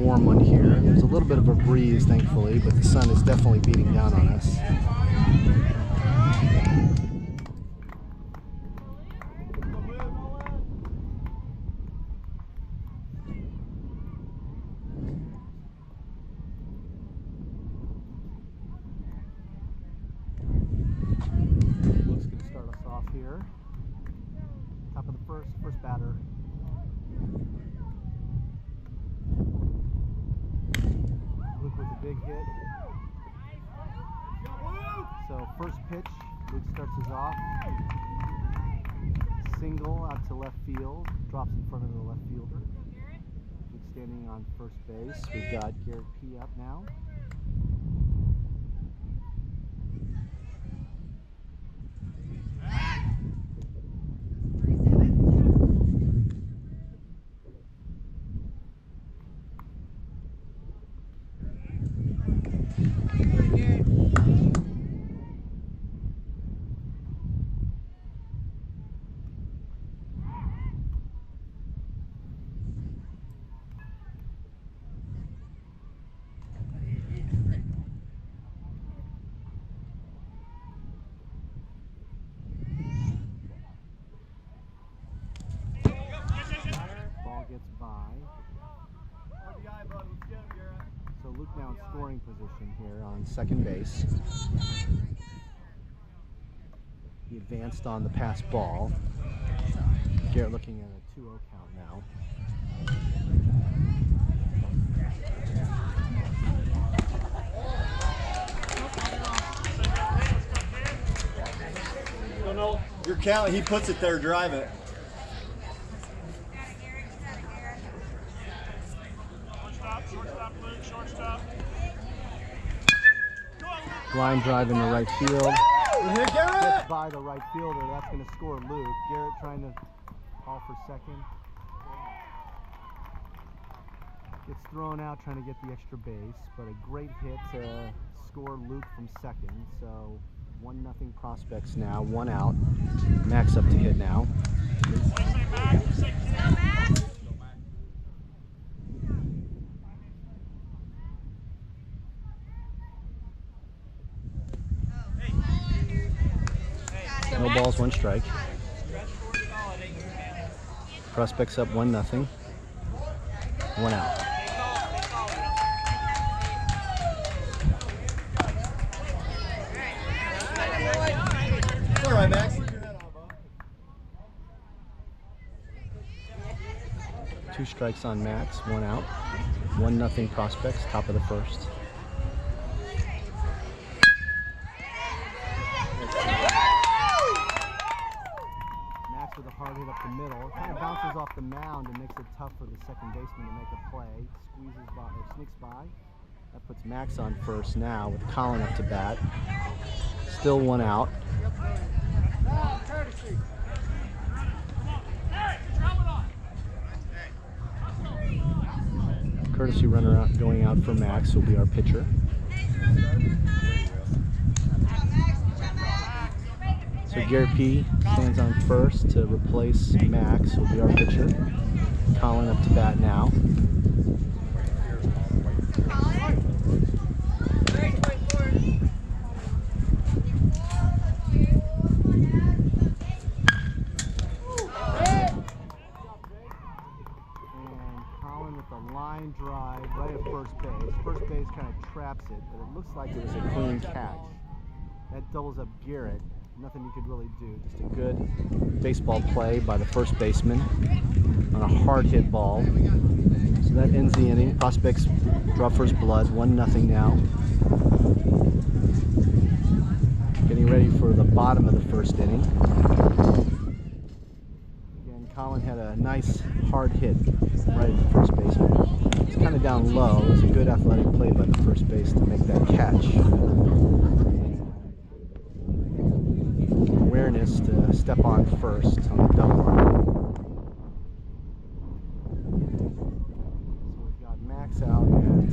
warm one here. There's a little bit of a breeze, thankfully, but the sun is definitely beating down on us. Luke's going to start us off here. Top of the first batter. Luke with a big hit. So first pitch, Luke starts us off. Single out to left field, drops in front of the left fielder. Luke standing on first base. We've got Garrett P. up now. Gets by. So Luke now in scoring position here on second base. He advanced on the pass ball. Garrett looking at a 2-0 count now. Your count, he puts it there, drive it. Line drive into right field. Garrett! Gets by the right fielder. That's going to score Luke. Garrett trying to call for second. Gets thrown out trying to get the extra base, but a great hit to score Luke from second. So 1-0 Prospects now, 1 out. Max up to hit now. No balls, 1 strike. Prospects up 1-0. 1 out. All right, Max. 2 strikes on Max, 1 out. 1-0 Prospects, top of the first. Max with a hard hit up the middle. It kind of bounces off the mound and makes it tough for the second baseman to make a play. Squeezes by, or sneaks by. That puts Max on first now with Colin up to bat. Still 1 out. Courtesy runner out, going out for Max will be our pitcher. So Garrett P. stands on first to replace Max, will be our pitcher. Colin up to bat now. Line drive right at first base. First base kind of traps it, but it looks like it was a clean catch. That doubles up Garrett. Nothing you could really do. Just a good baseball play by the first baseman on a hard hit ball. So that ends the inning. Prospects draw first blood, 1-0 now. Getting ready for the bottom of the first inning. Colin had a nice hard hit right at the first baseman. It's kind of down low. It was a good athletic play by the first base to make that catch. Awareness to step on first on the double. So we've got Max out at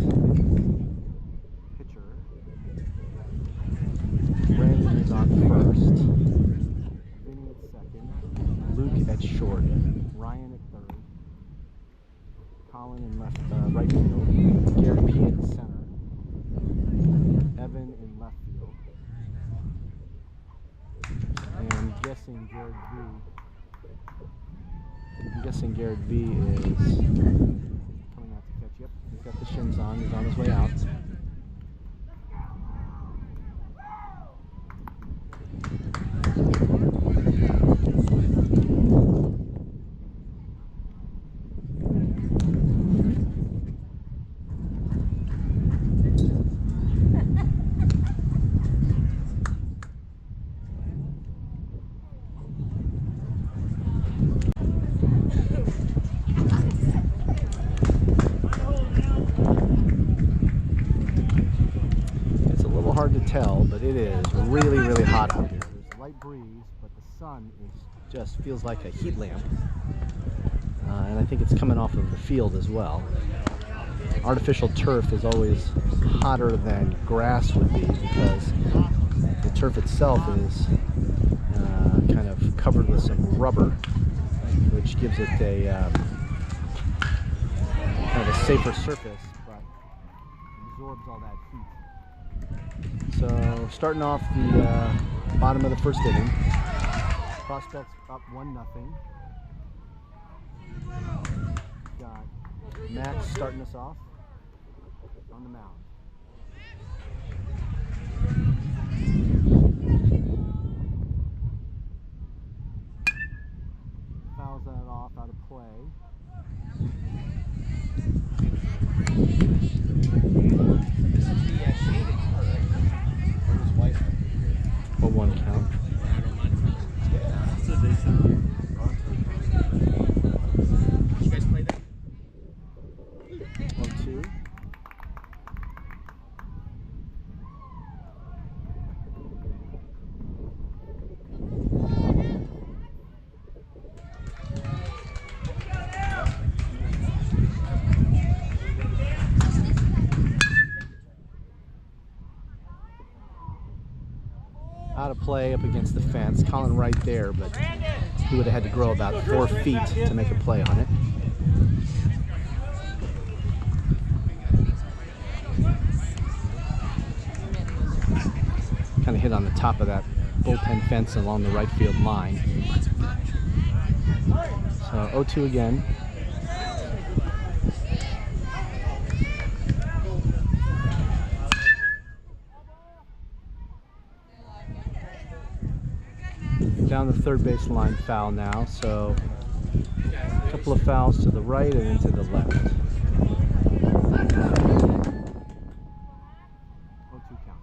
pitcher. Brandon is on first. Luke at short, Ryan at third, Colin in right field. Garrett P in center. Evan in left field. And I'm guessing Garrett V is coming out to catch. Yep, he's got the shims on. He's on his way out. Hard to tell, but it is really, really hot out here. There's a light breeze, but the sun just feels like a heat lamp. And I think it's coming off of the field as well. Artificial turf is always hotter than grass would be because the turf itself is kind of covered with some rubber, which gives it a kind of a safer surface, but absorbs all that heat. So starting off the bottom of the first inning, Prospects up 1-0. Got Max starting us off on the mound. Fouls that off out of play. 1 count. You guys play that? 1-2. Out of play up against the fence. Colin right there, but he would have had to grow about 4 feet to make a play on it. Kind of hit on the top of that bullpen fence along the right field line. So 0-2 again. Down the third base line foul now, so a couple of fouls to the right and into the left. 0-2 count.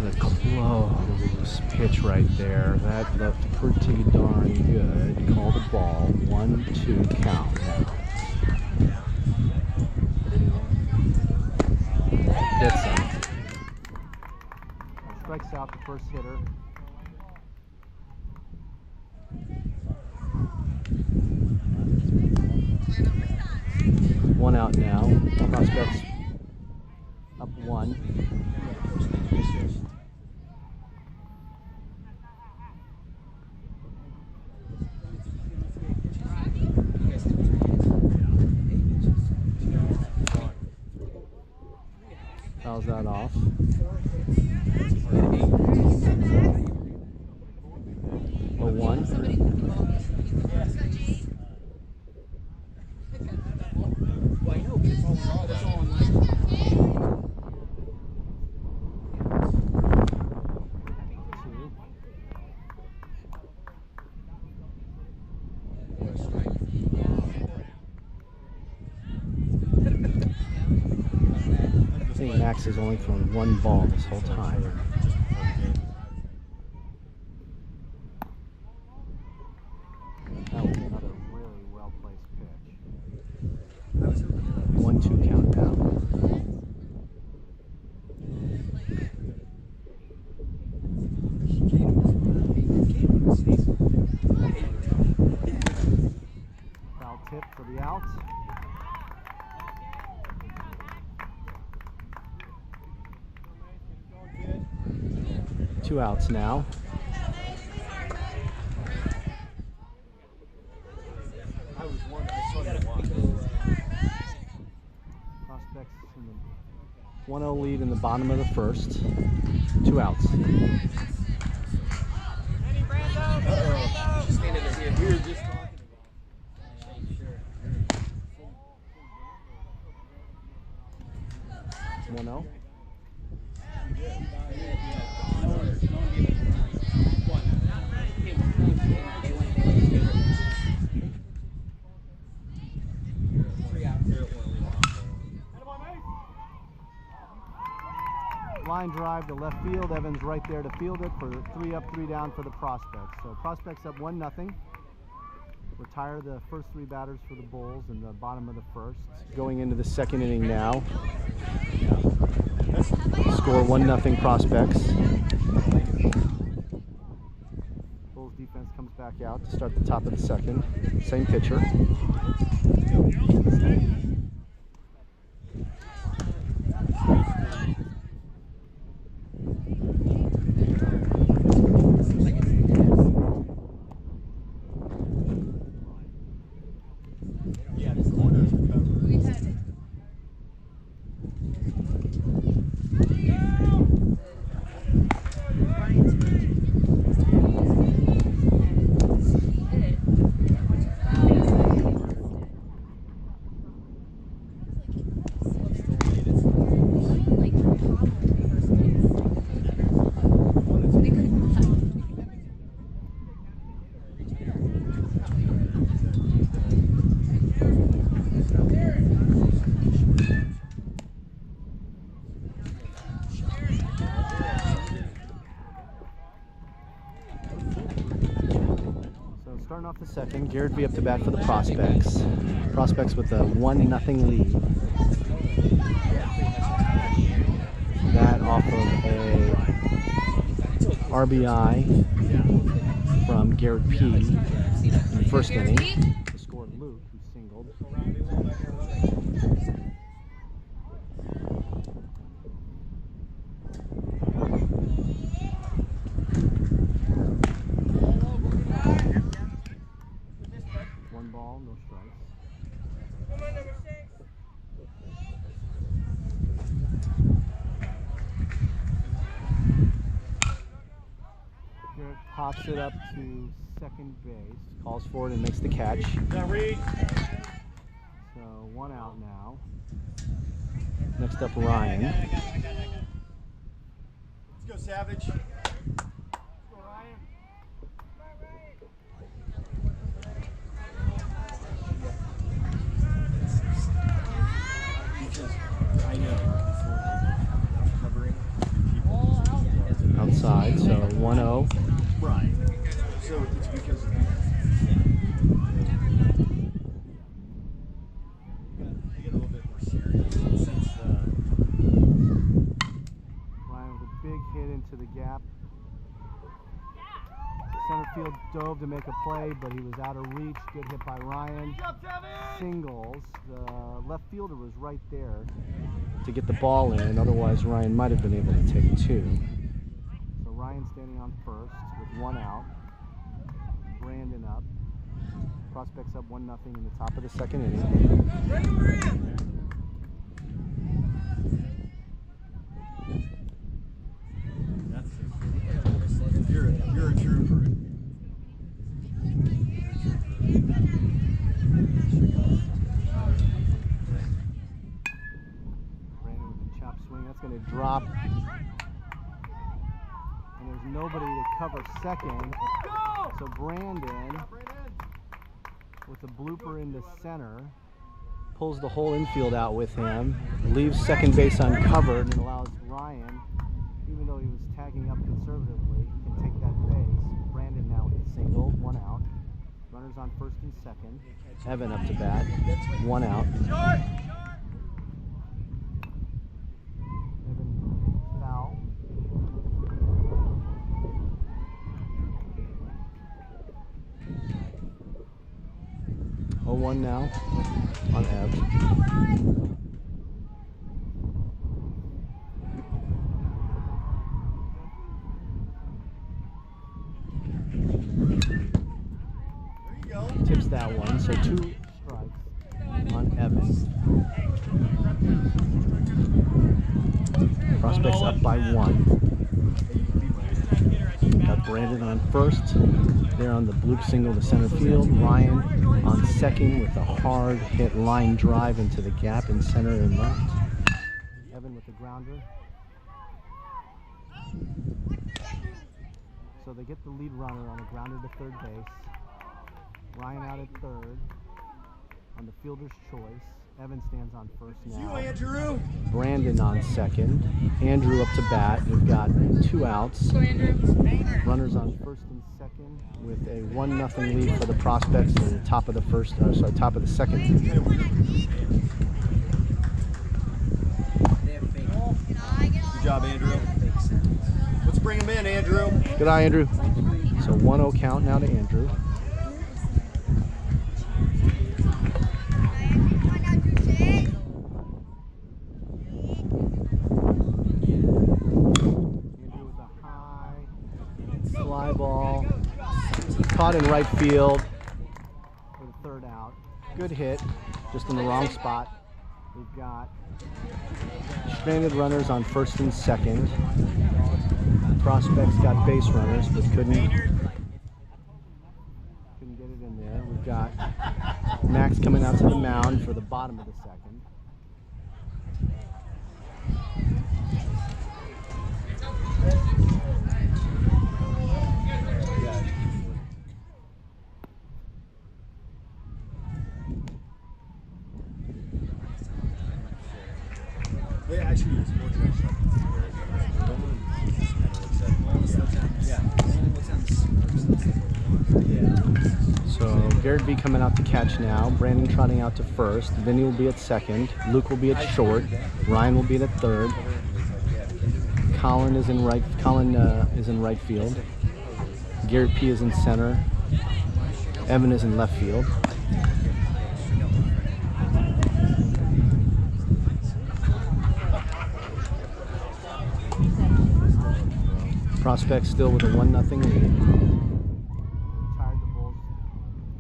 The close pitch right there. That looked pretty darn good. Call the ball. 1-2 count now. Gets him. Strikes out the first hitter. One out now. Prospects up 1. Fouls that off. 0-1. I think Max has only thrown 1 ball this whole time. That was another really well-placed pitch. 1-2 count now. Foul tip for the out. 2 outs now. Prospects in the 1-0 lead in the bottom of the first. 2 outs. She's standing there. We were just talking about 1-0. Line drive to left field. Evans right there to field it for 3 up, 3 down for the Prospects. So Prospects up 1-0. Retire the first 3 batters for the Bulls in the bottom of the first. Going into the second inning now. Score 1-0 Prospects. Bulls defense comes back out to start the top of the second. Same pitcher. Starting off the second, Garrett V up to bat for the Prospects. Prospects with a 1-0 lead. That off of a RBI from Garrett P in the first inning to score Luke, who singled. No strikes. Garrett pops it up to second base, calls for it and makes the catch. So 1 out now. Next up, Ryan. Let's go, Savage. Outside, so 1-0. Right. So it's because of they get a little bit more serious since Ryan with a big hit into the gap. Center field dove to make a play, but he was out of reach. Good hit by Ryan. Singles. The left fielder was right there to get the ball in. Otherwise, Ryan might have been able to take 2. So Ryan standing on first with 1 out. Brandon up. Prospects up 1-0 in the top of the second inning. You're a trooper. Brandon with the chop swing. That's going to drop. And there's nobody to cover second. So Brandon, with the blooper into center, pulls the whole infield out with him, leaves second base uncovered, and allows Ryan, even though he was tagging up conservatively, he can take that base. Brandon now with the single, 1 out. Runners on first and second. Evan up to bat, 1 out. Evan foul. 0-1 now on Ev. There's that one. So 2 strikes on Evans. Prospects up by 1. Got Brandon on first. There on the bloop single to center field. Ryan on second with a hard hit line drive into the gap in center and left. Evan with the grounder. So they get the lead runner on a grounder to third base. Ryan out at third on the fielder's choice. Evan stands on first now. You, Andrew. Brandon on second. Andrew up to bat. We've got 2 outs. Runners on first and second with a 1-0 lead for the Prospects in the top of the first. Top of the second. Good job, Andrew. Let's bring him in, Andrew. Good eye, Andrew. So 1-0 count now to Andrew. Fly ball, caught in right field for the third out. Good hit, just in the wrong spot. We've got stranded runners on first and second. Prospects got base runners, but couldn't get it in there. We've got Max coming out to the mound for the bottom of the second. They actually use more So Garrett V coming out to catch now. Brandon trotting out to first. Vinny will be at second. Luke will be at short. Ryan will be at third. Colin is in right field. Garrett P is in center. Evan is in left field. Prospects still with a 1-0 lead. Tired the Bulls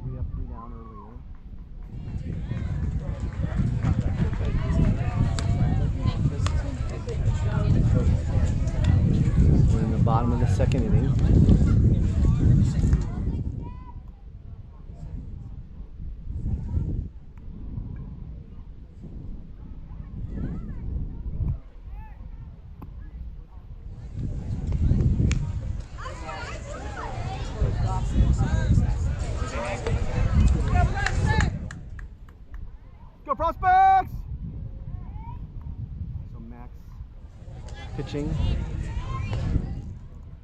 3 up, 3 down earlier. We're in the bottom of the second inning. Go Prospects! So Max pitching.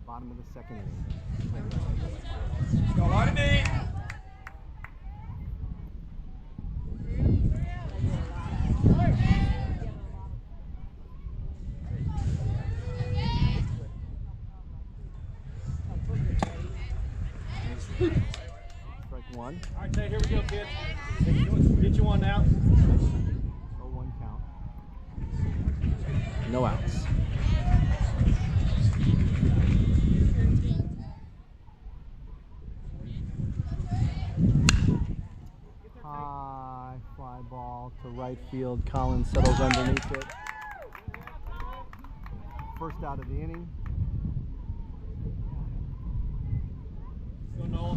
Bottom of the second inning. Go hard me. Strike 1. All right, here we go, kids. Get you one now. 0-1 count. No outs. High fly ball to right field. Collins settles underneath it. First out of the inning. Go Noah.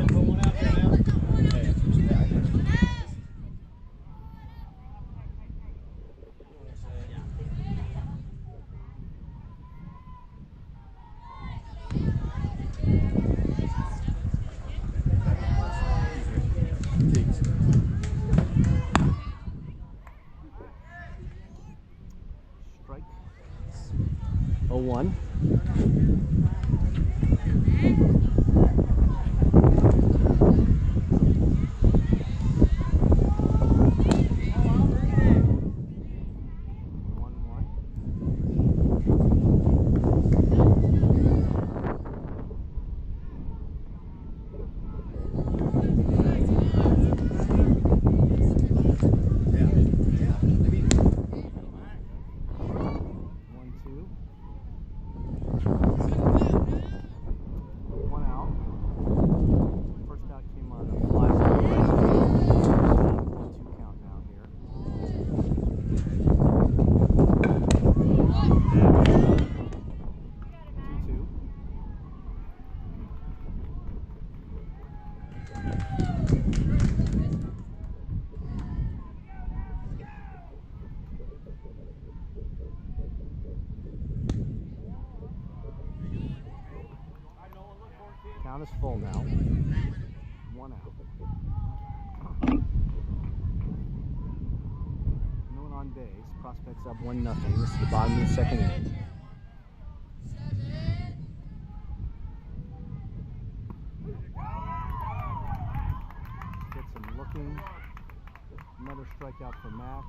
Put one out there now. Strike. 0-1. Count is full now. 1 out. No one on base. Prospects up 1-0. This is the bottom of the second inning. Gets him looking. Another strikeout for Max.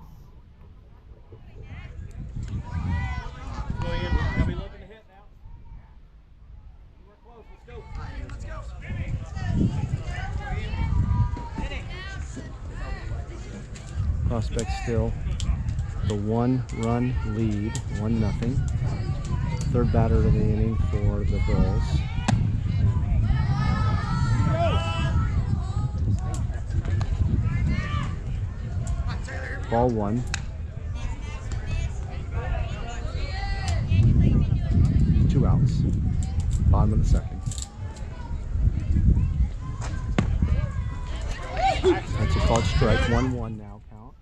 Go in. Gotta be looking to hit now. We're close. Let's go. Prospect still the 1-run lead, 1-0. Third batter of the inning for the Bulls. Ball 1. Two outs. Bottom of the second. That's a called strike. 1-1 now count.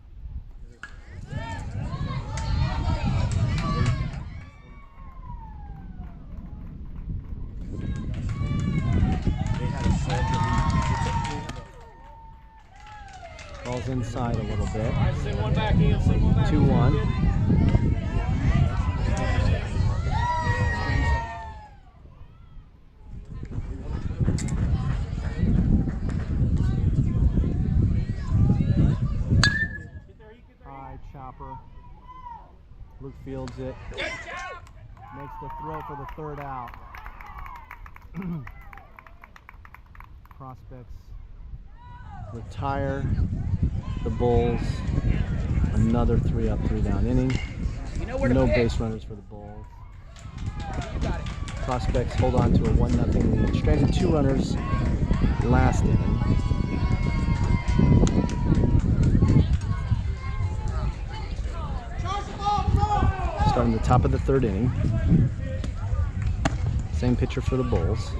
Ball's inside a little bit. Send one back in. 2-1. High chopper. Luke fields it. Makes the throw for the third out. Prospects retire the Bulls. Another 3-up, 3-down inning. No base runners for the Bulls. Prospects hold on to a 1-0 lead. Stranded 2 runners last inning. Starting the top of the third inning. Same pitcher for the Bulls.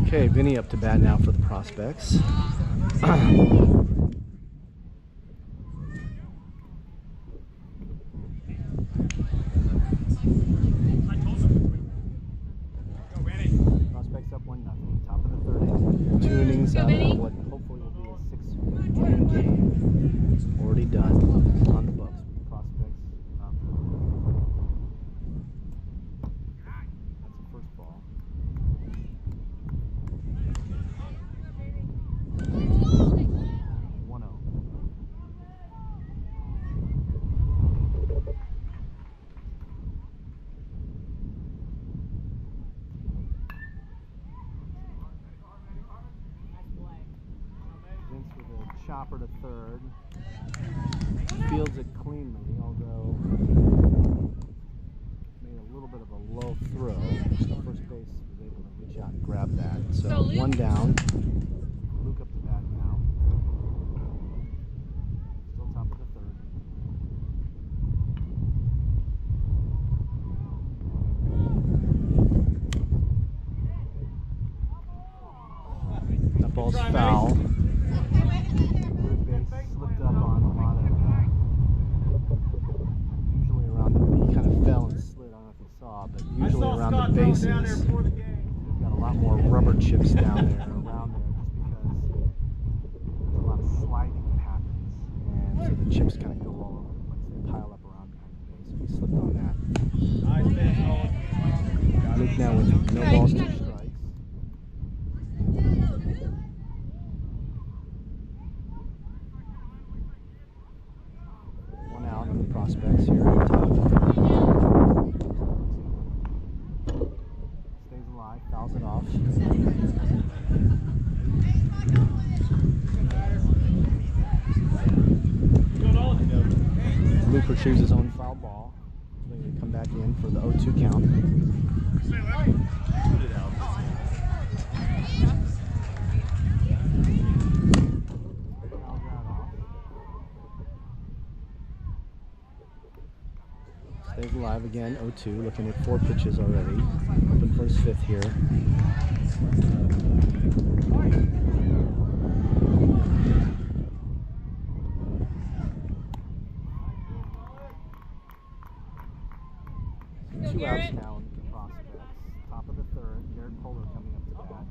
Okay, Vinny up to bat now for the Prospects. Prospects up 1-0. Top of the third inning. 2 innings out of what hopefully will be a 6-inning game. Already done on the books with the Prospects up. That's the first ball. 1-0. Vince with a chopper to third. Fields it cleanly, although made a little bit of a low throw. So first base was able to reach out and grab that. So 1 down. Luke up to bat now. Still top of the third. That ball's foul. Third base slipped up on a lot of, usually around the, he kind of fell and slid, I don't know if you saw, but usually around the bases, we've got a lot more rubber chips down there, around there, just because there's a lot of sliding that happens, and so the chips kind of go all over the place, they pile up around behind the base, we slipped on that. Luke now with no balls, 2 strikes. Prospects here at the top of the third. Stays alive, fouls it off. Blooper chooses his own foul ball. So they come back in for the 0-2 count. Stays alive again, 0-2, looking at 4 pitches already. Open for his 5th here. Two outs now in the prospects. Top of the 3rd, Garrett Polar coming up to bat.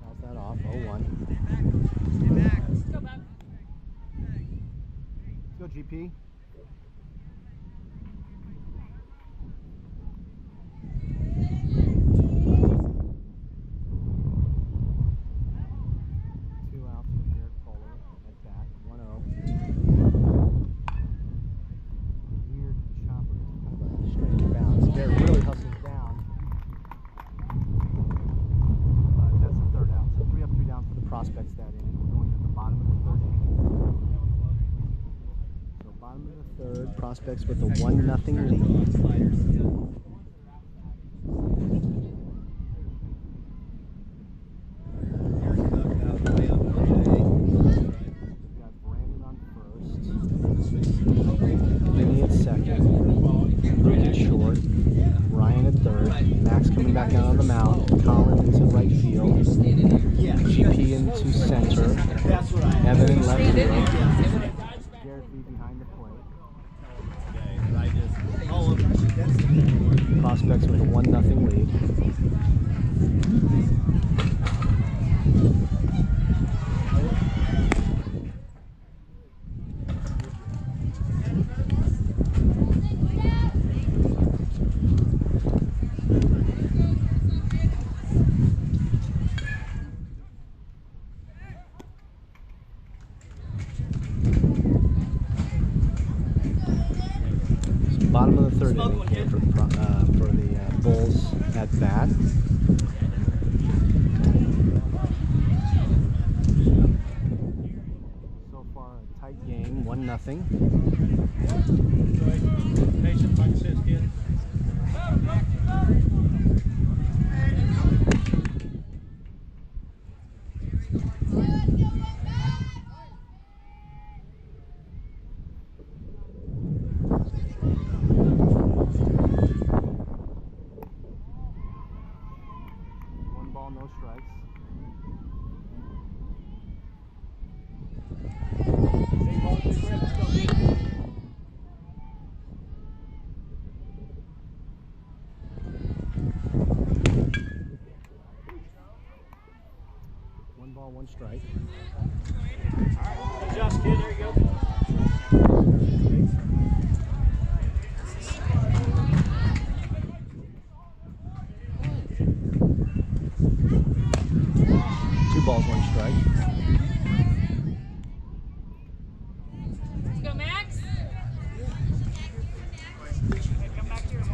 Pass that off, 0-1. Let's go back. Let's go, GP. Prospects that in. We're going to the bottom of the 3rd. So bottom of the 3rd, prospects with a 1-0 lead. Back out on the mound. Collins into right field. GP into center. Evan in left field. Garrett V behind the plate. Prospects with a 1-0 lead. Bottom of the 3rd inning here for the Bulls at bat. So far, a tight game, 1-0. Patient, like I said, kid. No strikes. One ball, one strike. Adjust, kid. There you go. Balls, one strike. Let's go, Max. Come back here,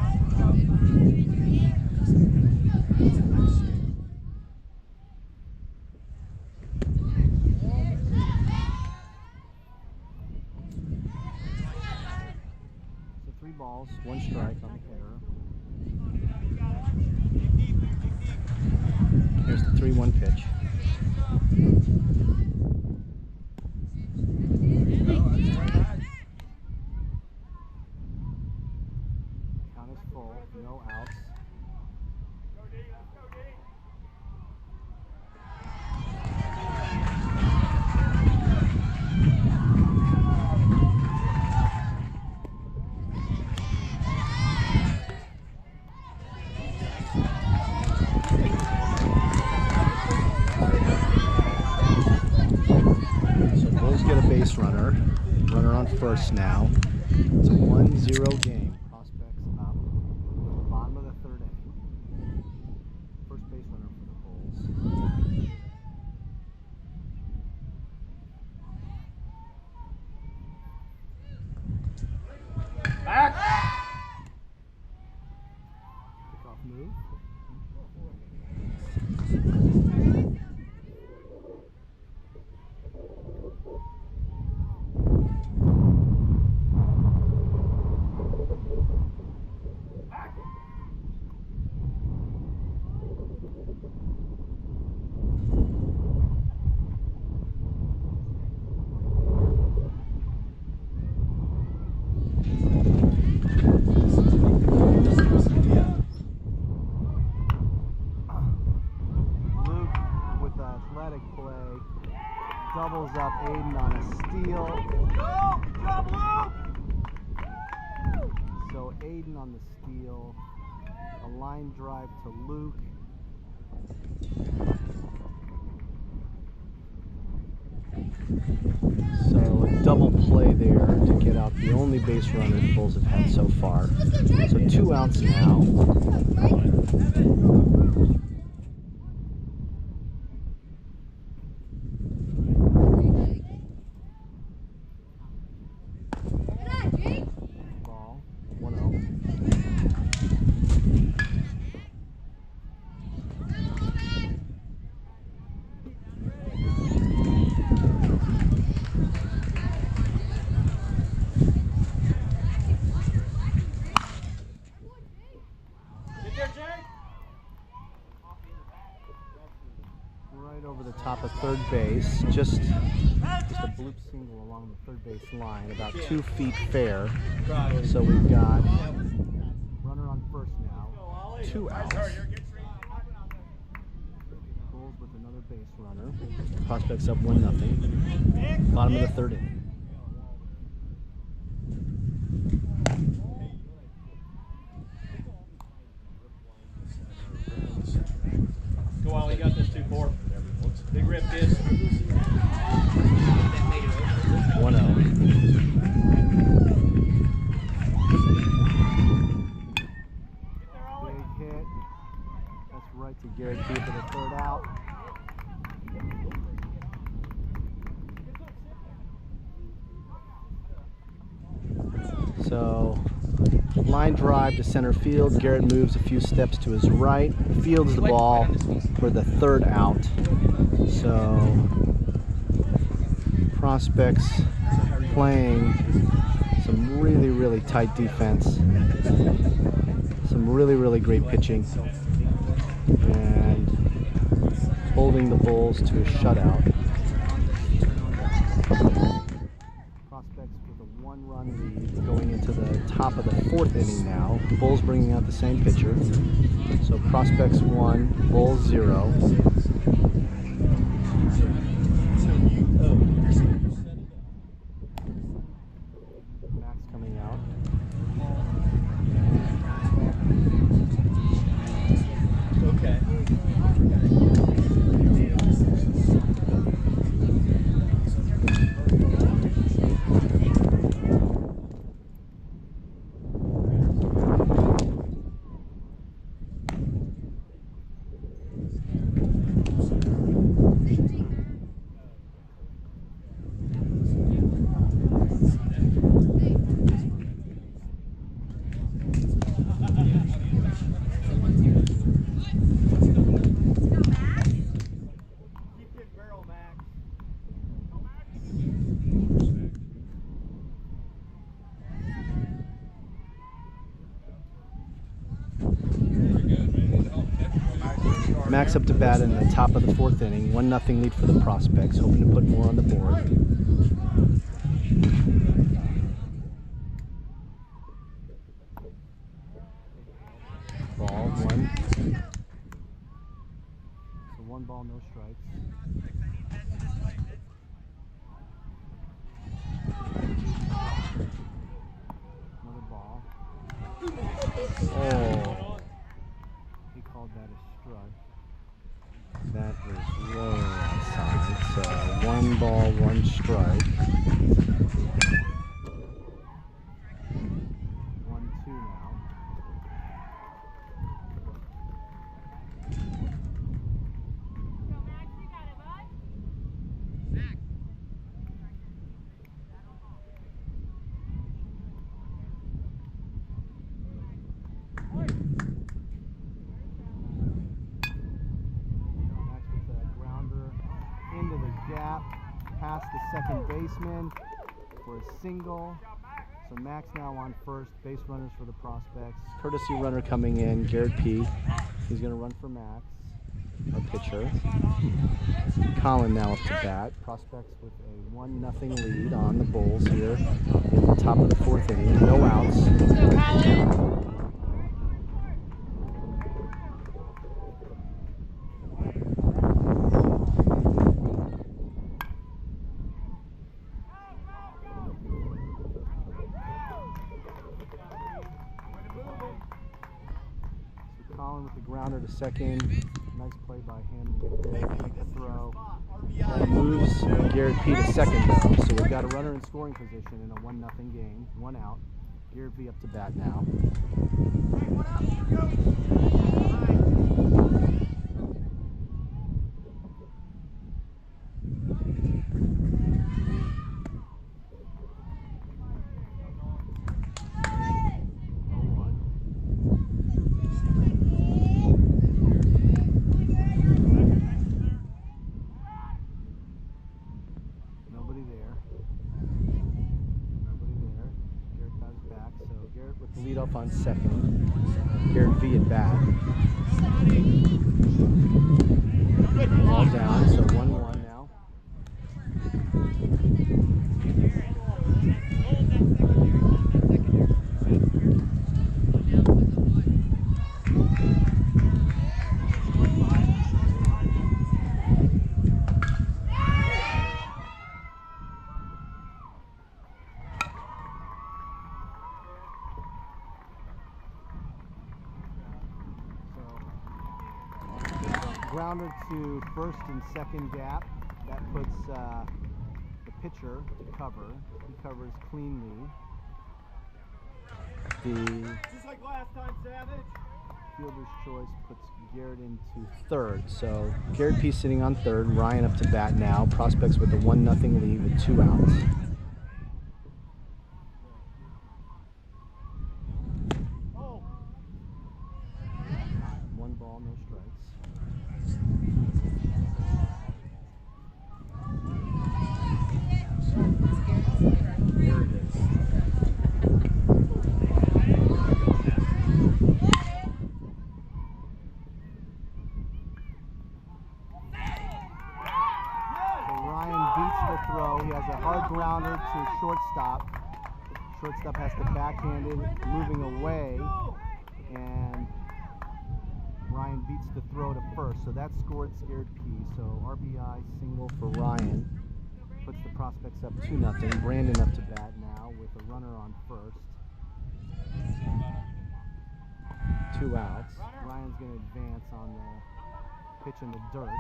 So 3 balls, 1 strike on the hitter. Here's the 3-1 pitch. Count is full, no outs. Base runner on first now. It's a 1-0 game. Prospects up. Bottom of the 3rd inning. First base runner for the Bulls. Out. Aiden on a steal. So Aiden on the steal. A line drive to Luke. So a double play there to get out the only base runner the Bulls have had so far. So 2 outs now. Ball, 1-0. Right over the top of third base, just a bloop single along the third base line, about 2 feet fair. So we've got runner on first now, 2 outs. Bulls with another base runner. Prospects up 1-0. Bottom of the third inning. Go on, we got this 2-4. Big rip, kids. 1-0. Big hit. That's right to Garrett P for the third out. So, line drive to center field. Garrett moves a few steps to his right. Fields the ball for the third out. So, Prospects playing some really tight defense. Some really great pitching. And holding the Bulls to a shutout. Prospects with a 1-run lead going into the top of the 4th inning now. Bulls bringing out the same pitcher. So Prospects 1, Bulls 0. Max coming out. Okay. Max up to bat in the top of the 4th inning. 1-0 lead for the Prospects, hoping to put more on the board. Ball 1. So 1 ball, no strikes. Another ball. Oh. He called that a strike. That is way outside. So 1 ball, 1 strike. 1-2 now. Gap past the second baseman for a single. So Max now on first. Base runners for the Prospects. Courtesy runner coming in, Garrett P. He's going to run for Max, our pitcher. Colin now up to bat. Prospects with a 1-0 lead on the Bulls here in the top of the 4th inning. No outs. Go, Colin. with the grounder to second. Nice play by him to get there, make the throw. That moves Garrett P to second though, so we've got a runner in scoring position in a 1-0 game. 1 out. Garrett V up to bat now. Lead off on second. Garrett V at bat. Ball down, so 1-1 now. Grounder to first and second gap. That puts the pitcher to cover. He covers cleanly. Just like last time, Savage. Fielder's choice puts Garrett into third. So Garrett P sitting on third. Ryan up to bat now. Prospects with a 1-0 lead with 2 outs. Grounder to shortstop. Shortstop has to backhand it, moving away, and Ryan beats the throw to first. So that scored Garrett P. So RBI single for Ryan puts the Prospects up 2-0. Brandon up to bat now with a runner on first. 2 outs. Ryan's going to advance on the pitch in the dirt.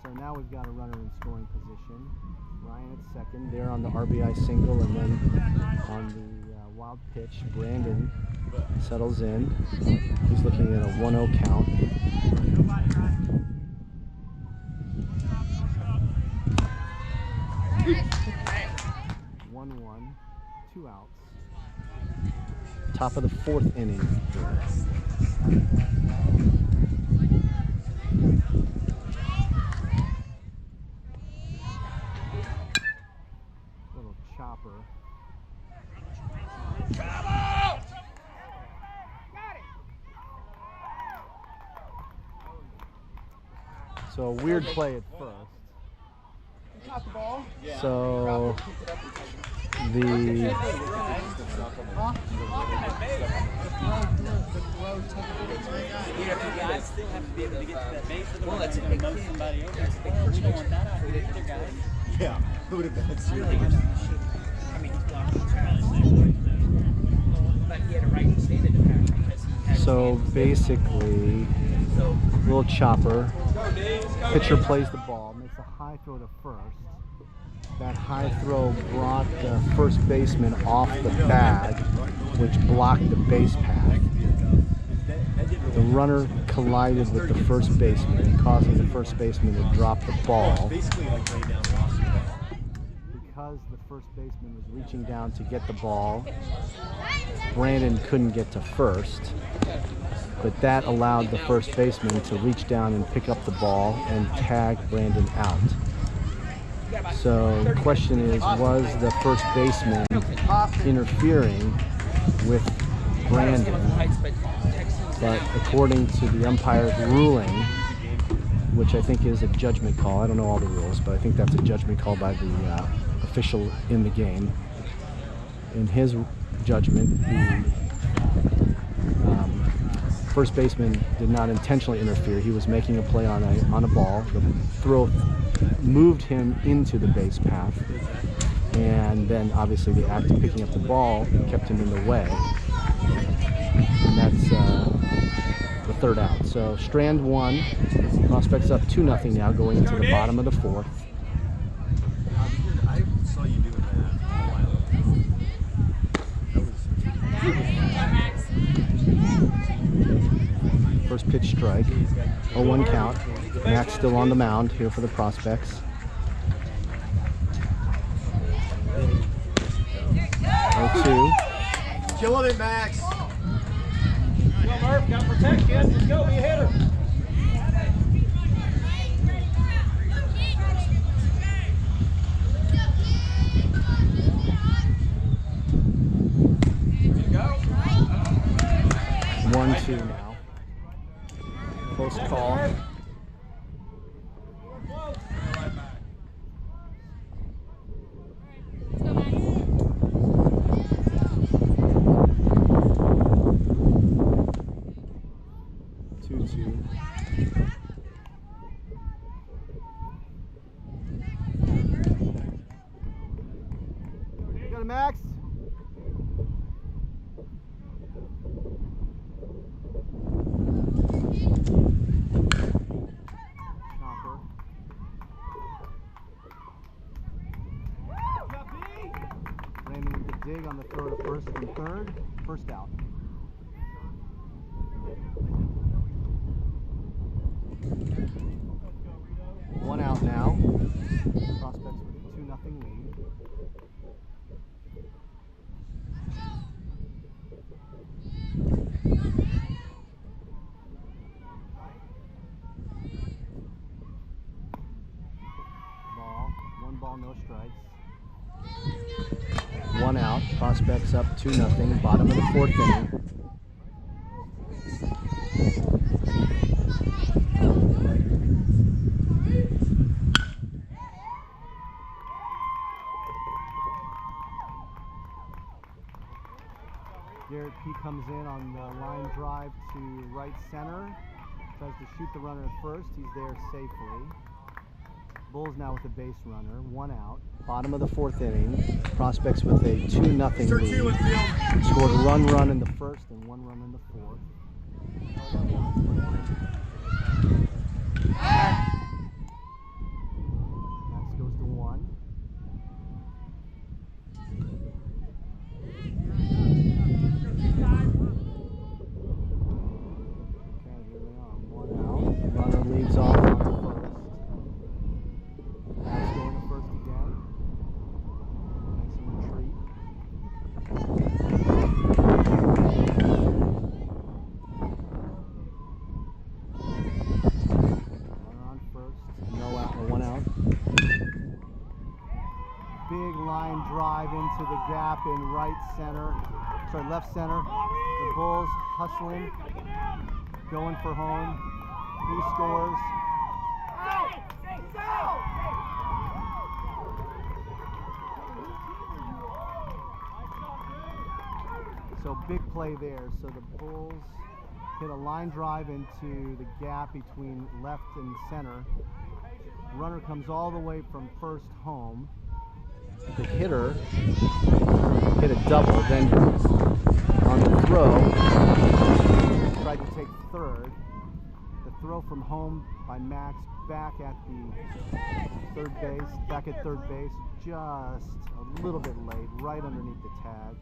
So now we've got a runner in scoring position. Ryan at second, there on the RBI single, and then on the wild pitch, Brandon settles in. He's looking at a 1-0 count. One, 2 outs. Top of the 4th inning. Chopper. So a weird play at first. So the yeah, who would have been serious? I mean, but he had a right to stand in the pass because he had. So basically, little chopper. Pitcher plays the ball, makes a high throw to first. That high throw brought the first baseman off the bag, which blocked the base path. The runner collided with the first baseman, causing the first baseman to drop the ball. Because the first baseman was reaching down to get the ball, Brandon couldn't get to first, but that allowed the first baseman to reach down and pick up the ball and tag Brandon out. So the question is, was the first baseman interfering with Brandon? But according to the umpire's ruling, which I think is a judgment call, I don't know all the rules, but I think that's a judgment call by the official in the game. In his judgment, the first baseman did not intentionally interfere. He was making a play on a ball. The throw moved him into the base path, and then obviously the act of picking up the ball kept him in the way. And that's the third out. So strand one, prospects up 2-0 now, going into the bottom of the fourth. I saw you doing that a while ago. First pitch strike, 0-1 count. Max still on the mound here for the prospects. 0-2. Killing it, Max. Go, Murph. Got to protect, kid. Let's go. Be a hitter. Go. 1-2 now. Close call. Let's go, Max. 2-2. Got it, Max. Chopper. Landing with the dig on the throw to first from third. First out. One out now. Prospects with a 2-0 lead. One ball, no strikes. One out. Prospects up 2-0. Bottom of the fourth inning. Garrett P comes in on the line drive to right center. Tries to shoot the runner at first. He's there safely. Bulls now with the base runner. One out. Bottom of the fourth inning. Prospects with a 2-0 lead. Scored a run in the first and one run in the fourth. Max goes to one. Okay, here we are. One out. Runner leads off on the first. Max going to first again. Nice and retreat. Runner on first. No out or one out. Big line drive into the gap in right center. Sorry, left center. The Bulls hustling, going for home. He scores. So big play there. So the Bulls hit a line drive into the gap between left and center. Runner comes all the way from first home. The hitter hit a double, then on the throw tried to take third. The throw from home by Max back at third base, just a little bit late, right underneath the tag.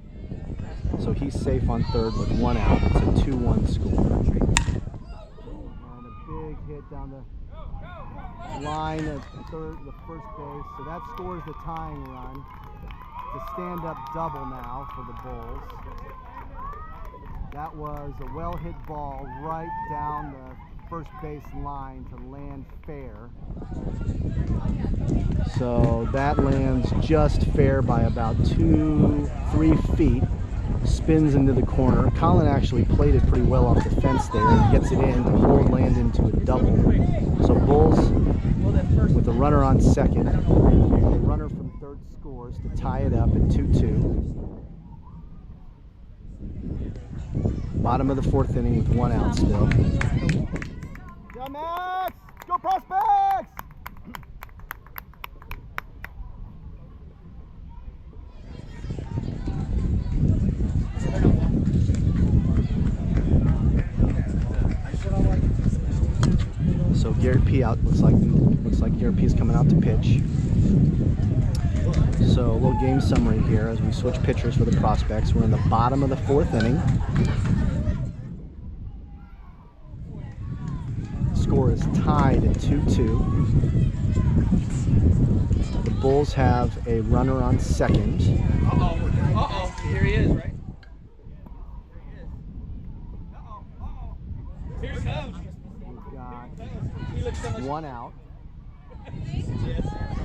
So he's safe on third with one out. It's a 2-1 score. And a big hit down the line at the first base. So that scores the tying run. It's a stand-up double now for the Bulls. That was a well-hit ball right down the first base line to land fair. So that lands just fair by about 2-3 feet. Spins into the corner. Colin actually played it pretty well off the fence there and gets it in to hold land into a double. So Bulls with a runner on second. The runner from third scores to tie it up at 2-2. Bottom of the fourth inning with one out still. Go Max! Go Prospects! Garrett P out. Looks like Garrett P is coming out to pitch. So a little game summary here as we switch pitchers for the prospects. We're in the bottom of the 4th inning. The score is tied at 2-2. The Bulls have a runner on second. Here he is, right? Here he comes. We've got 1 out.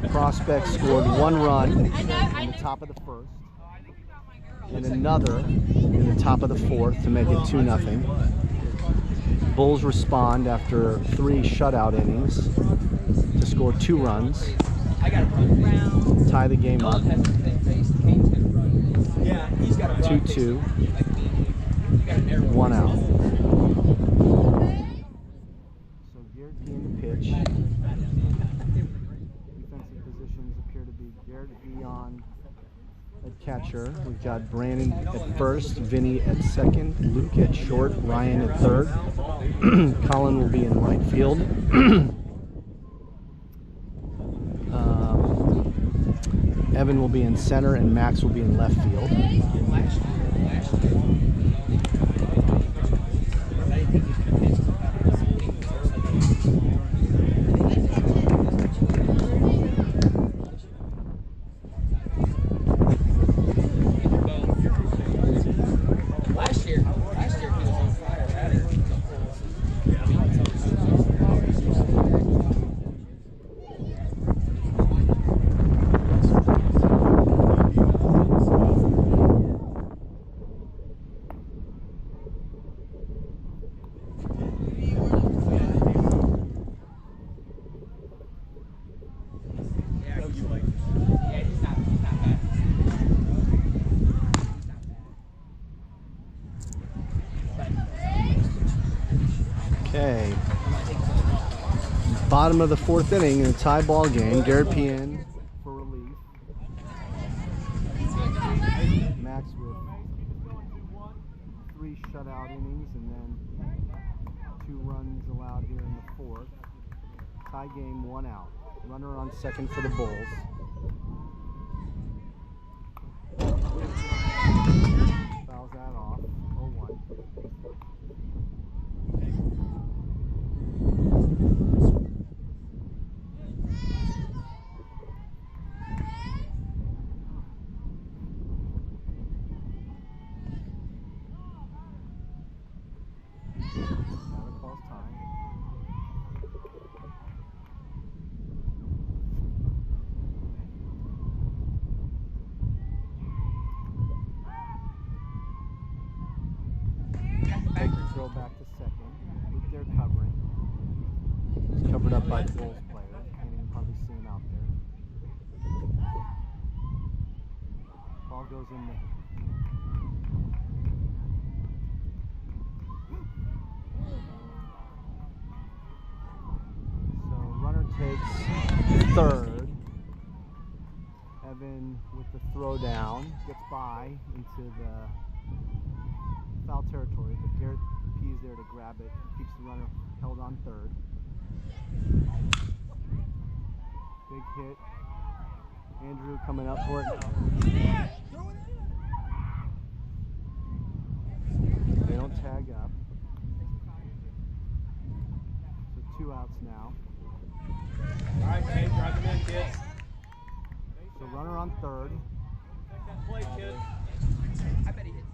Prospects scored 1 run in the top of the 1st and another in the top of the 4th to make it 2-0. Bulls respond after 3 shutout innings to score 2 runs, tie the game up 2-2, 1 out. So Garrett P in the pitch. Defensive positions appear to be Garrett V on at catcher. We've got Brandon at first, Vinny at second, Luke at short, Ryan at third. Colin will be in right field. Evan will be in center and Max will be in left field. Okay. Bottom of the 4th inning in a tie ball game. Garrett P in for relief. Max with 3 shutout innings and then 2 runs allowed here in the 4th. Tie game, 1 out. Runner on second for the Bulls. Fouls that off. 0-1. Throw back to second. Look, they're covering. It's covered up by the Bulls player. Can't even hardly see him out there. Ball goes in the. So runner takes third. Evan with the throw down gets by into the foul territory, but Garrett P is there to grab it, keeps the runner held on third. Big hit. Andrew coming up for it. They don't tag up. So 2 outs now. All right, Kate, drive him in, kids. So runner on third. Take that plate, kid. I bet he hits.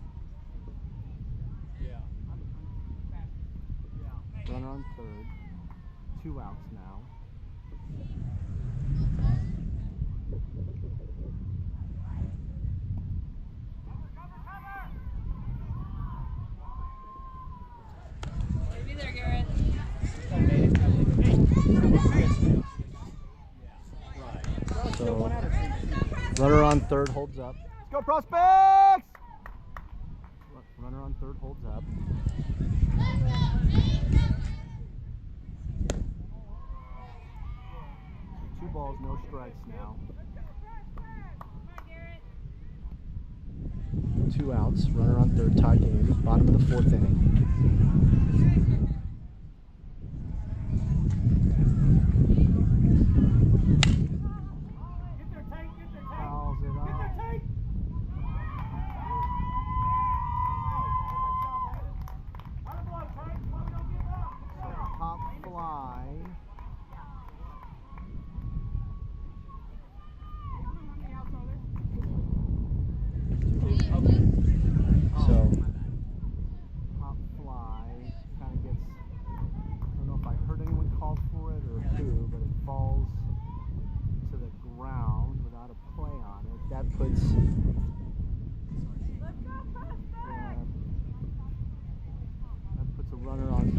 Runner on third. 2 outs now. Be there, Garrett. So runner on third holds up. Let's go prospects! Runner on third holds up. 2 balls, no strikes now. 2 outs, runner on third, tie game, bottom of the 4th inning.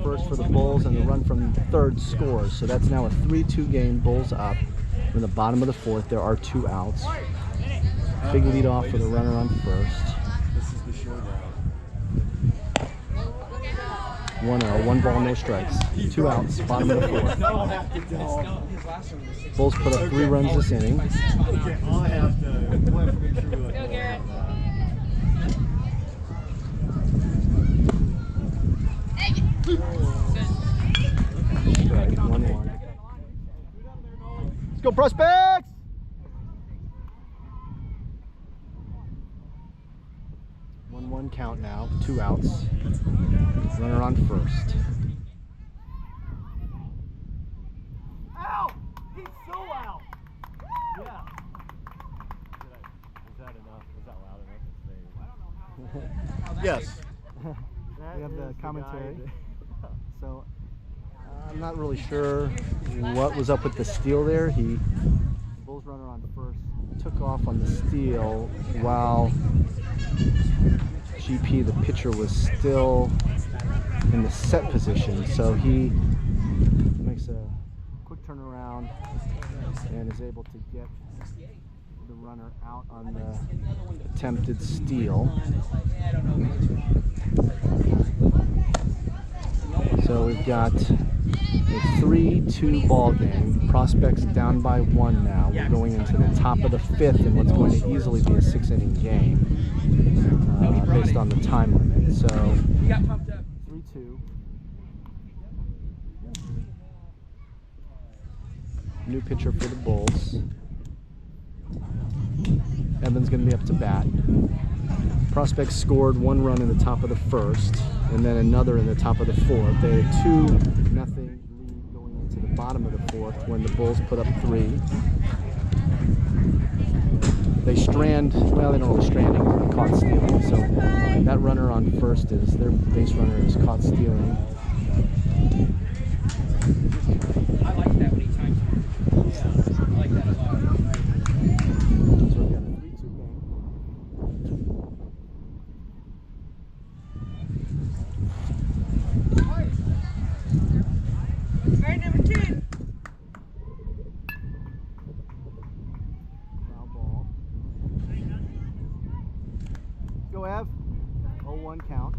first for the Bulls, and the run from third scores. So that's now a 3-2 game. Bulls up. In the bottom of the fourth, there are 2 outs. Big lead off for the runner on first. This is the showdown. 1-0, 1 ball, no strikes. 2 outs, bottom of the fourth. Bulls put up 3 runs this inning. Okay, I'll have to make sure we Go, Garrett. Strike, 1-1. Let's go, prospects! One count now, 2 outs. Runner on first. Out! He's so out! Yeah. Was that enough? Was that loud enough? Yes. That We have the is commentary. guy So I'm not really sure what was up with the steal there. The Bulls runner on first took off on the steal while GP, the pitcher, was still in the set position. So he makes a quick turnaround and is able to get the runner out on the attempted steal. So we've got a 3-2 ball game. Prospects down by 1 now. We're going into the top of the 5th in what's going to easily be a 6-inning game based on the time limit. So 3-2. New pitcher for the Bulls. Evans going to be up to bat. Prospects scored 1 run in the top of the first, and then another in the top of the fourth. They had 2-0 lead going into the bottom of the fourth when the Bulls put up 3. They strand, well, they don't really strand, they caught stealing. So that runner on first is, their base runner is caught stealing. I like that when he times it. Yeah, I like that a lot. So we've got a 3-2 game. Alright, number 2. Foul ball. Go, Ev. 0-1 count.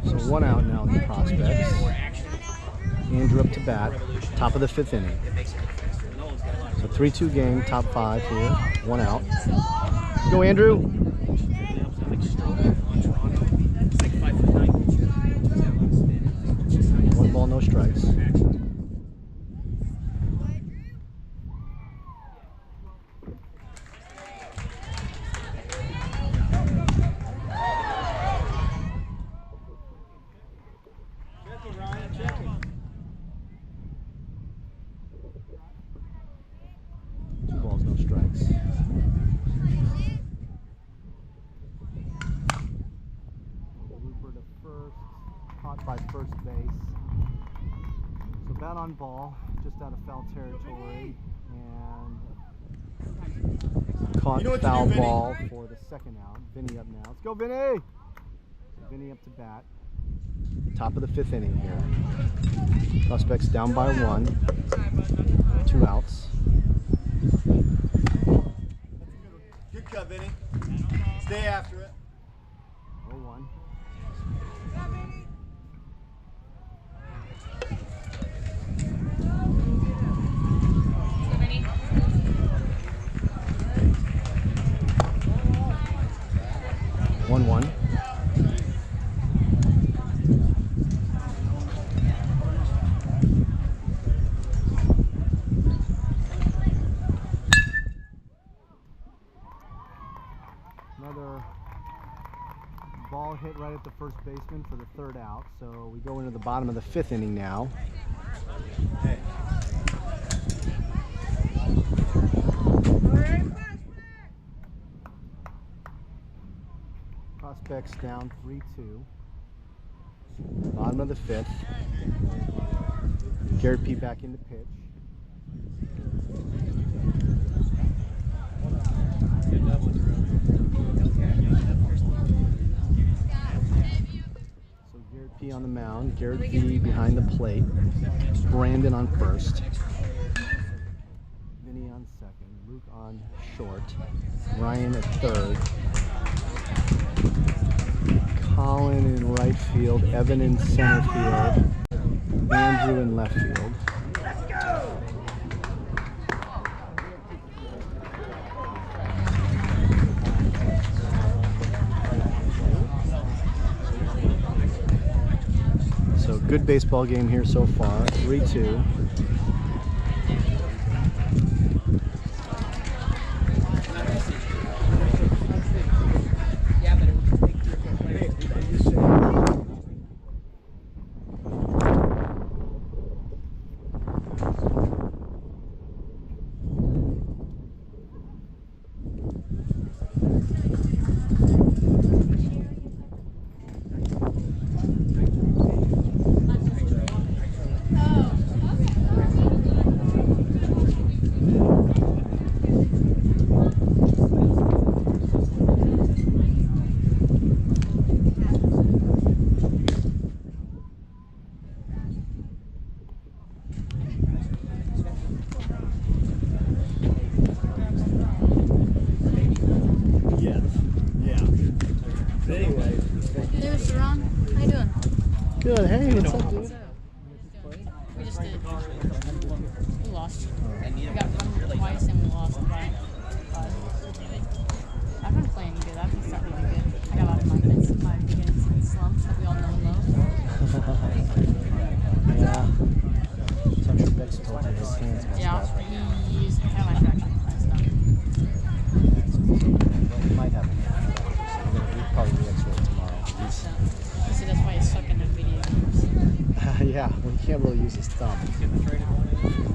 So 1 out now in the Prospects. Andrew up to bat, top of the 5th inning. So 3-2 game, top 5 here, 1 out. Go, Andrew. 1 ball, no strikes. By first base. So bat on ball, just out of foul territory, and caught foul ball for the 2nd out. Vinny up now. Let's go, Vinny! So Vinny up to bat. Top of the 5th inning here. Prospects down by 1. 2 outs. Good cut, Vinny. Stay after it. 0-1. 1-1. Another ball hit right at the first baseman for the third out. So we go into the bottom of the 5th inning now. Prospects down 3-2. Bottom of the 5th. Garrett P. back in the pitch. So Garrett P. on the mound. Garrett P. behind the plate. Brandon on first. Vinny on second. Luke on short. Ryan at third. Colin in right field, Evan in center field, Andrew in left field. So good baseball game here so far, 3-2. Good. Hey, what's up, dude? We just did. We lost. We got run twice and we lost. I've been playing good. I've been starting really good. I got a lot of my beginning slumps that we all know and love. Yeah. So I'm sure Beck's told you his hands messed Yeah, up. he used my fraction last time. He might have it. We'll probably do X-ray tomorrow. He said that's why he's stuck in the video games. Yeah, well, he can't really use his thumb.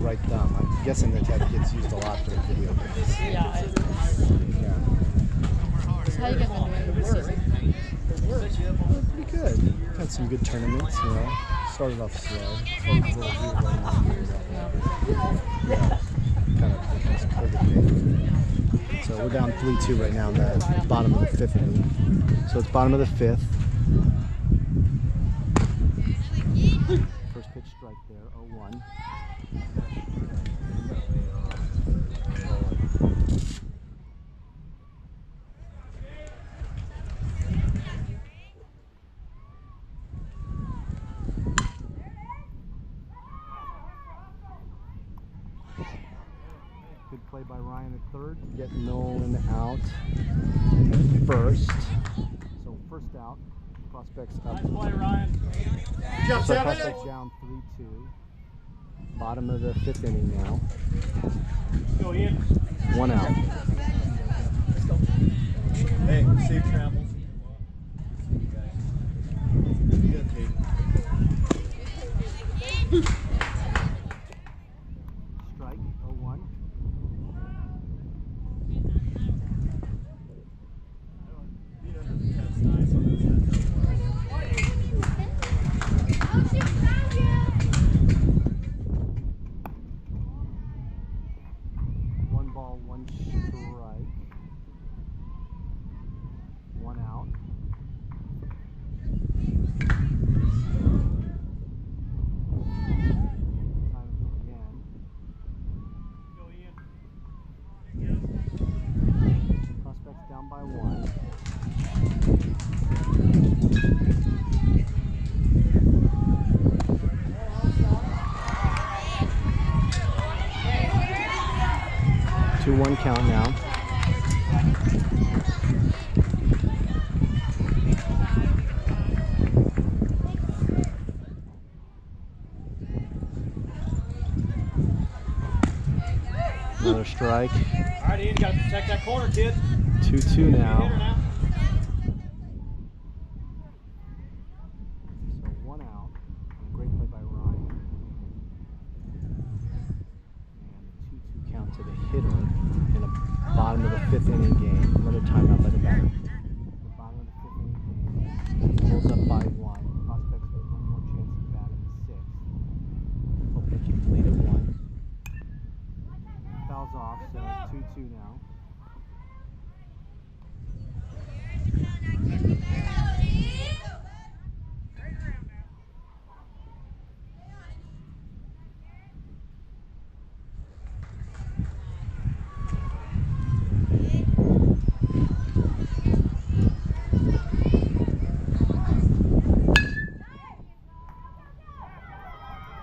Right thumb. I'm guessing that gets used a lot for the video games. Yeah. Yeah. So how you guys been doing this season? Pretty good. Had some good tournaments, you know. Started off slow. Started a little weird right now. Yeah. Kind of this COVID thing. So we're down 3-2 right now in the bottom of the 5th inning. So it's bottom of the 5th. First pitch strike there, 0-1. Good play by Ryan at third, get Nolan out at first. So first out, Prospects up. Nice play, Ryan. So Prospects down 3-2. Bottom of the 5th inning now. Go in. 1 out. Hey, safe travels. Good, Kate. Strike, 0-1. One ball, one strike. 1 out. Time again. Go in. Prospects down by 1. Two 1 count now. strike. All right, Ian, you got to protect that corner, kid. 2-2 now. Hitter now. So 1 out. And a great play by Ryan. And a 2-2 count to the hitter in the bottom of the 5th inning game. Another timeout by the batter. The bottom of the 5th inning game. Pulls up by 1. Prospects with one more chance to bat in the 6th. Hope they keep the lead at 1. Fouls off, so 2-2 now.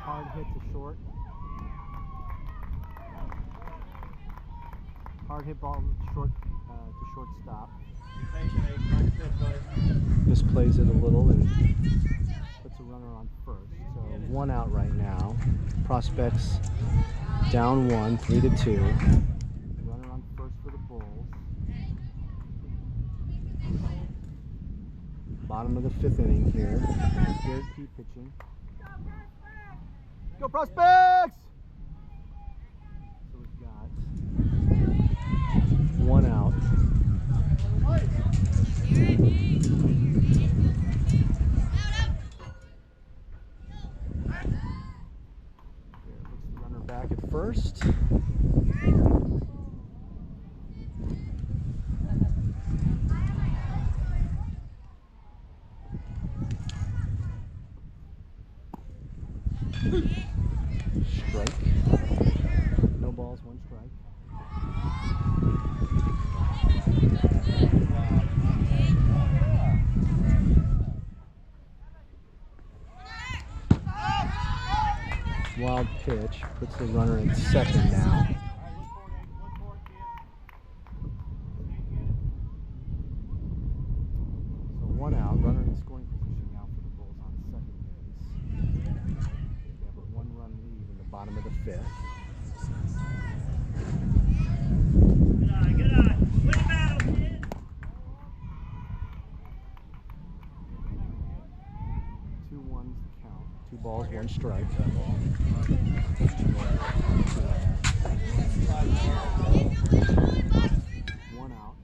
Hard hit to short. Hard hit ball short to shortstop. Be patient, Abe. Find the fifth, buddy. Misplays it a little and puts a runner on first. So 1 out right now. Prospects down 1, 3-2. Runner on first for the Bulls. Bottom of the 5th inning here. Garrett P pitching. Go Prospects! So we've got 1 out. Looks the runner back at first. Strike. No balls, 1 strike. Wild pitch puts the runner in second now. All right, look for it, Abe. Look for it, kid. So 1 out, runner in scoring position now for the Bulls on second base. They have a 1-run lead in the bottom of the 5th. Good eye. Win the battle, kid. 2-1's the count. 2 balls, 1 strike. 1 out.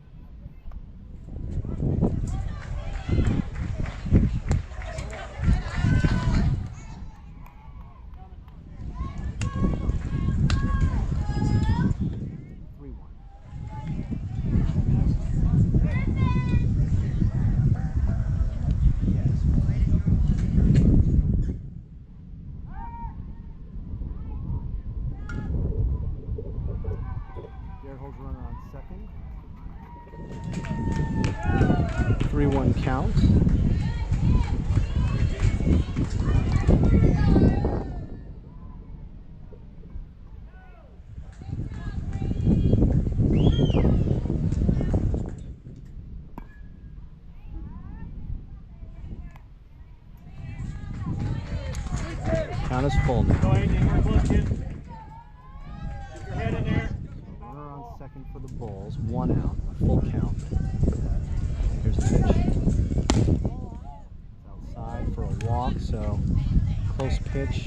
Garrett holds runner on second. 3-1 count. Count is full now. Go ahead, Ian. We're close, kid. Keep your head in there. Runner on second for the Bulls. 1 out. Full count. Here's the pitch. It's outside for a walk, so close pitch.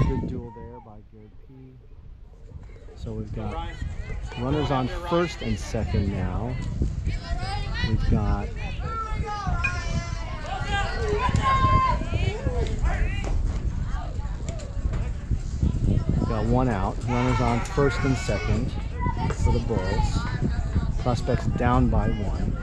Good duel there by Garrett P. So we've got runners on first and second now. We've got got 1 out. Runners on first and second for the Bulls. Prospects down by 1.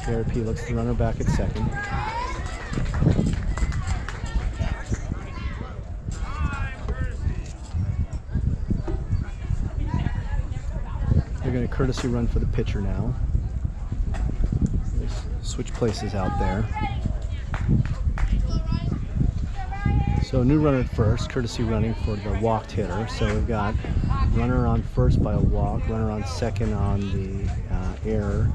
Garrett P looks the runner back at second. They're going to courtesy run for the pitcher now. Switch places out there. So new runner at first, courtesy running for the walked hitter. So we've got runner on first by a walk, runner on second on the error.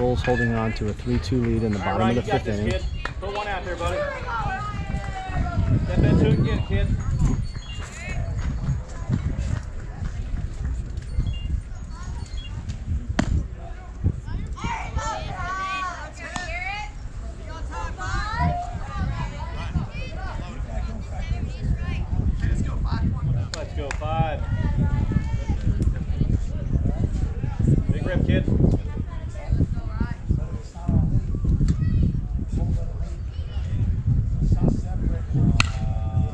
Bulls holding on to a 3-2 lead in the bottom of the fifth inning. Kid. Put one out there, buddy. Step into it and get it, kid. Let's go 5. Big rip, kid.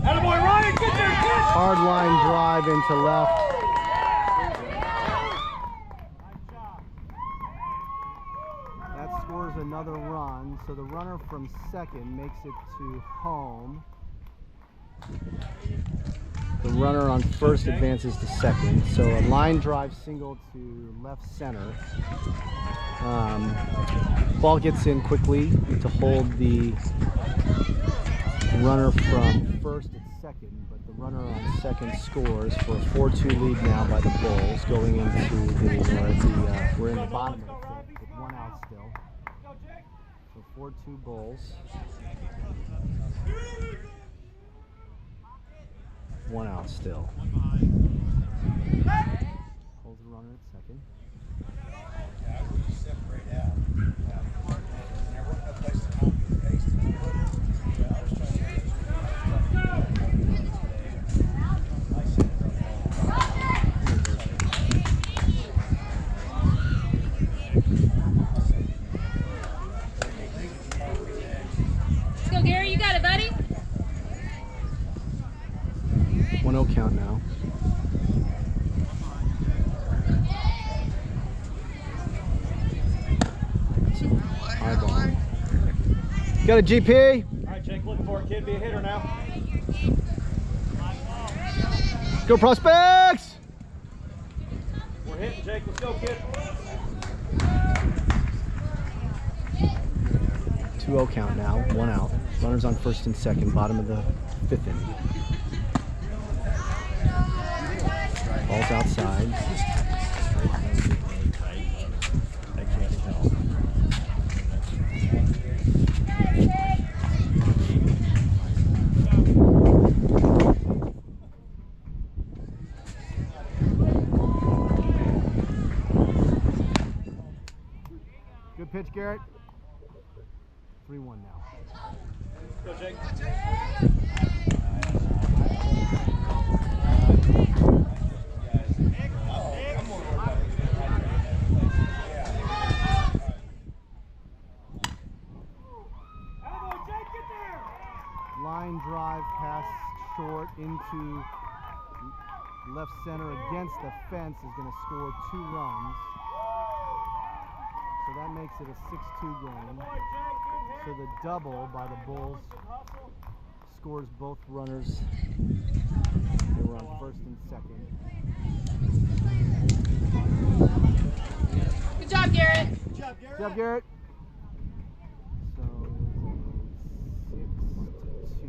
Attaboy, Ryan, get there, kid! Hard line drive into left. That scores another run, so the runner from second makes it to home. The runner on first advances to second, so a line drive single to left center. Ball gets in quickly to hold the runner from first at second, but the runner on second scores for a 4-2 lead now by the Bulls, going into we're in the bottom of the fifth with 1 out still. So 4-2 Bulls. 1 out still. Holds the runner at second. Let's go, Gary. You got it, buddy. 1-0 count now. High ball. Got a GP. All right, Jake, look for it, kid. Be a hitter now. Go Prospects! We're hitting, Jake. Let's go, kid. 2-0 count now. 1 out. Runners on first and second. Bottom of the fifth inning. Ball's outside. Good pitch, Garrett. 3-1 now. Go, Jake. Line drive pass short into left center against the fence is going to score 2 runs. So that makes it a 6-2 game. So the double by the Bulls scores both runners. They were on first and second. Good job, Garrett. Good job, Garrett. So it's 6-2.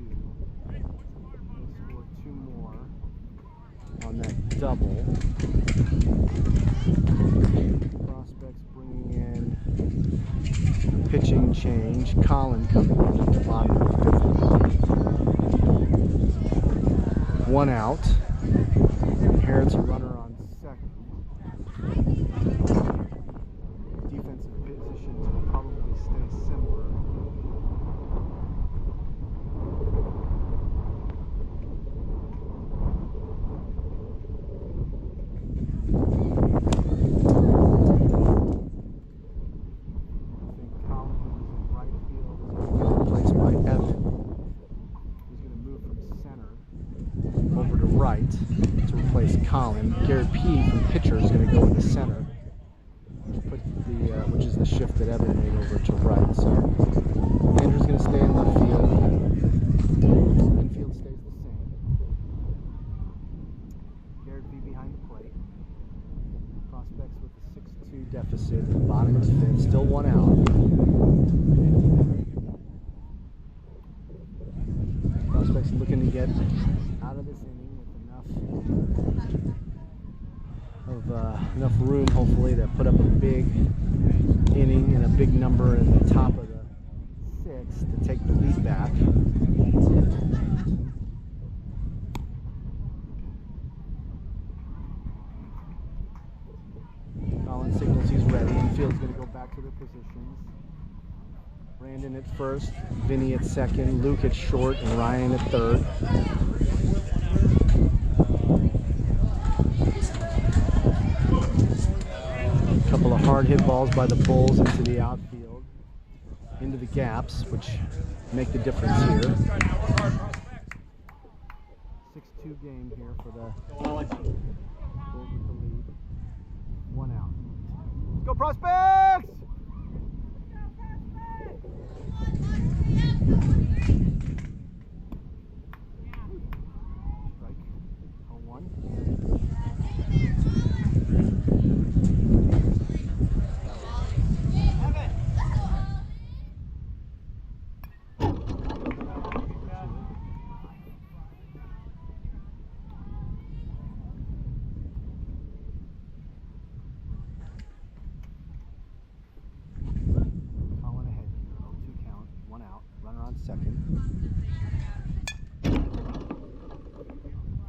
They'll score 2 more on that double. Prospects bringing in a pitching change. Colin coming in at the bottom of the fifth. 1 out. Inherits a runner on second. Defensive positions will probably stay similar. To replace Colin. Garrett P from pitcher is going to go in the center, which is the shift that Evan made over to right. So Andrew's going to stay in left field. Infield stays the same. Garrett P behind the plate. Prospects with a 6-2 deficit at the bottom of the fifth. Still 1 out. Prospects looking to get out of this inning. Enough room, hopefully, to put up a big inning and a big number in the top of the 6 to take the lead back. Colin signals he's ready. Infield's going to go back to their positions. Brandon at first, Vinny at second, Luke at short, and Ryan at third. A couple of hard hit balls by the Bulls into the outfield, into the gaps, which make the difference here. 6-2 game here for the Bulls with the lead. 1 out. Let's go Prospects! Strike 0-1. Colin ahead here. 0-2 count. 1 out. Runner on second.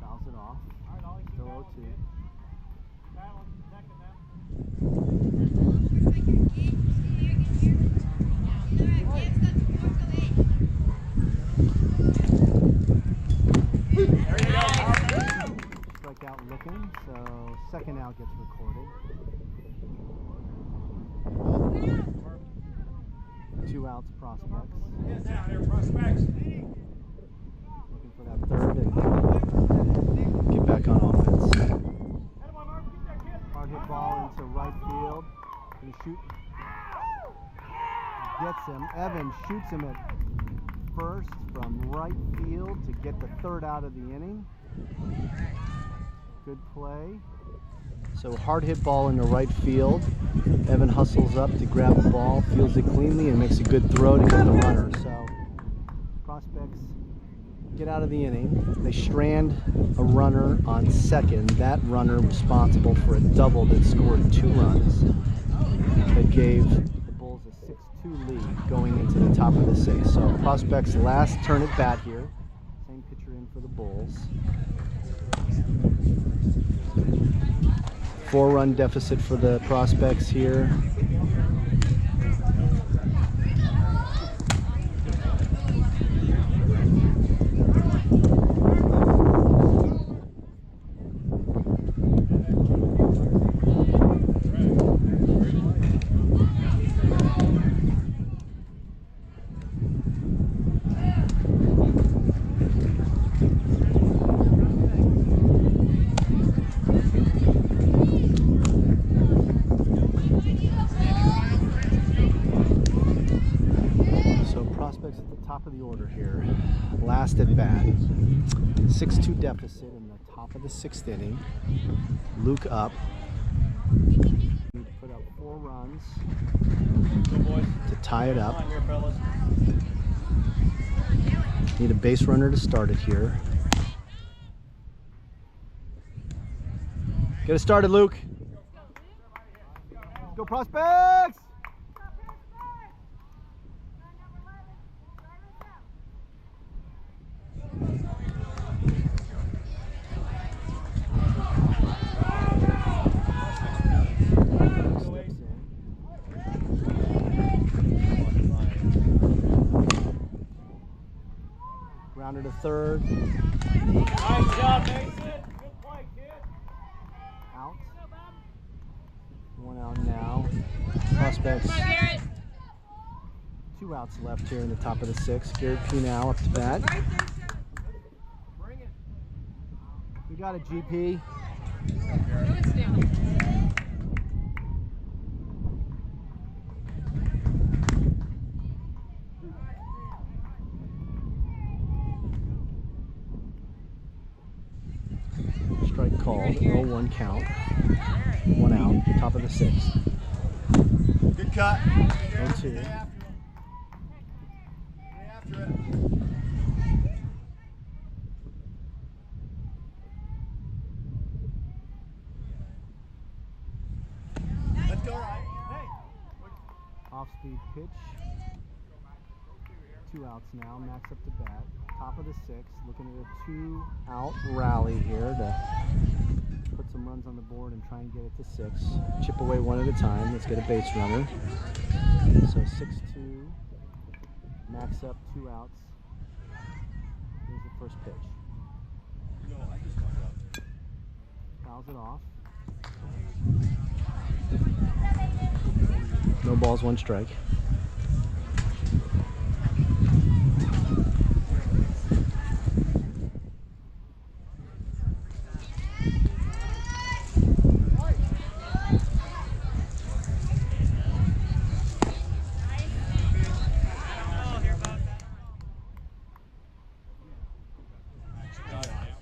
Fouls it off. Still 0-2. Strike out looking, so second out gets recorded. 2 outs Prospects. Looking for that third and get back on offense. Hard hit ball into right field. Gonna shoot. Gets him. Evan shoots him at first from right field to get the third out of the inning. Good play. So hard hit ball into right field. Evan hustles up to grab the ball, fields it cleanly, and makes a good throw to get the runner. So Prospects get out of the inning. They strand a runner on second. That runner responsible for a double that scored 2 runs. That gave the Bulls a 6-2 lead going into the top of the 6th. So Prospects last turn at bat here. Same pitcher in for the Bulls. 4-run deficit for the Prospects here. Prospects at the top of the order here. Last at bat. 6-2 deficit in the top of the 6th inning. Luke up. Need to put up 4 runs to tie it up. Need a base runner to start it here. Get it started, Luke. Let's go Prospects! Grounder to third. Nice job, Mason. Good play, kid. Out. 1 out now. Prospects. 2 outs left here in the top of the 6th. Garrett P now up to bat. Bring it. We got a GP. Strike called. 0-1 count. 1 out. Top of the 6th. Good cut. 0-2. Stay after it. Let's go right. Hey. Off-speed pitch. 2 outs now. Max up to bat. Top of the 6th. Looking at a 2-out rally here to put some runs on the board and try and get it to 6. Chip away one at a time. Let's get a base runner. So 6-2. Max up, 2 outs. Here's the first pitch. Fouls it off. No balls, 1 strike.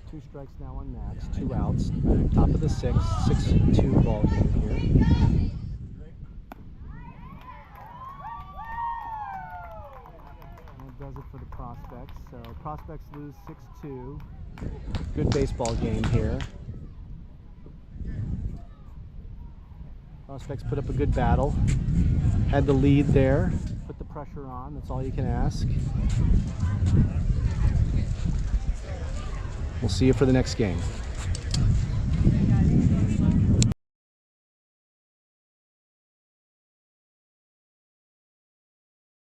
Two strikes now on Max, 2 outs. Top of the 6th, 6-2 ball game here. That does it for the Prospects. So Prospects lose 6-2. Good baseball game here. Prospects put up a good battle. Had the lead there. Put the pressure on. That's all you can ask. We'll see you for the next game.